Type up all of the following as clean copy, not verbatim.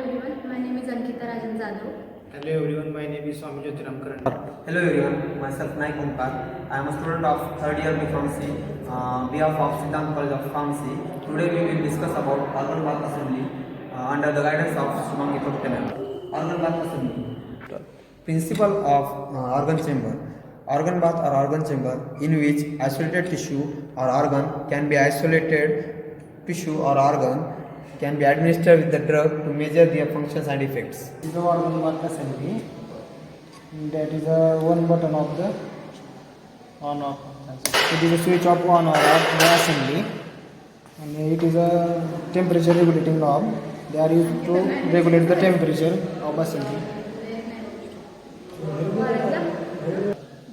Everyone, my name is Ankita Rajan Jadhav. Hello everyone, my name is Swami Jyotiram Karan. Hello everyone, myself Naik Omkar. I am a student of third year B Pharmacy, behalf of Siddhant College of Pharmacy. Today we will discuss about organ bath assembly under the guidance of Sumangi Topteman. Organ bath assembly. Principle of organ chamber. Organ bath or organ chamber in which isolated tissue or organ can be isolated tissue or organ can be administered with the drug to measure their functions and effects. This is the organ bath assembly. That is one button of the on off. It is a switch of on or off the assembly, and it is a temperature regulating knob. They are used to regulate the temperature of assembly.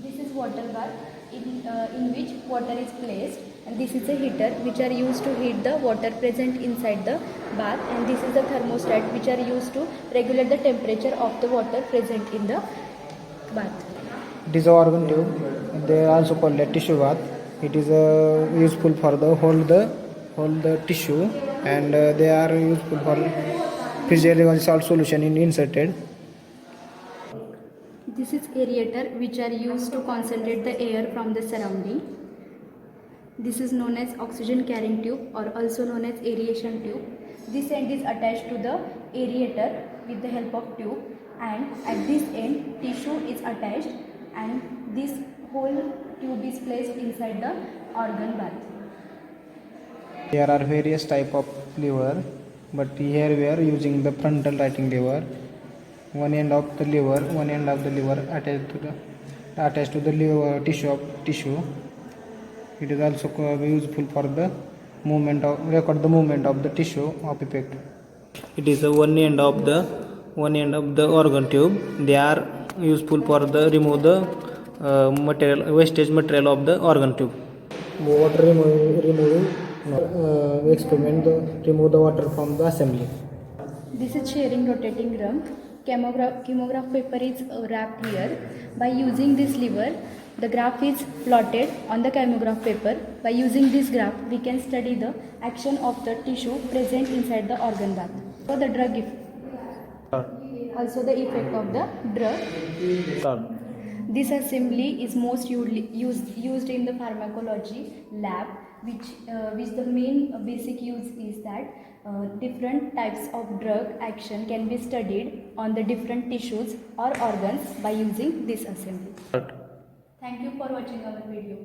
This is water bath in which water is placed, and this is a heater which are used to heat the water present inside the bath, and this is the thermostat which are used to regulate the temperature of the water present in the bath. It is a organ tube. They are also called a tissue bath. It is useful for the hold the tissue, and they are useful for preserving salt solution in inserted. This is aerator which are used to concentrate the air from the surrounding. This is known as oxygen carrying tube or also known as aeration tube. This end is attached to the aerator with the help of tube, and at this end tissue is attached, and this whole tube is placed inside the organ bath. There are various type of lever, but here we are using the frontal writing lever. One end of the lever attached to the lever tissue. It is also useful for the record the movement of the tissue of effect. It is one end of the organ tube. They are useful for the remove the wastage material of the organ tube. Water removing experiment remove the water from the assembly. This is sharing rotating drum. Chemograph paper is wrapped here. By using this lever, the graph is plotted on the chemograph paper. By using this graph, we can study the action of the tissue present inside the organ bath. So the drug effect. Also the effect of the drug. This assembly is most used in the pharmacology lab, which the main basic use is that different types of drug action can be studied on the different tissues or organs by using this assembly. Thank you for watching our video.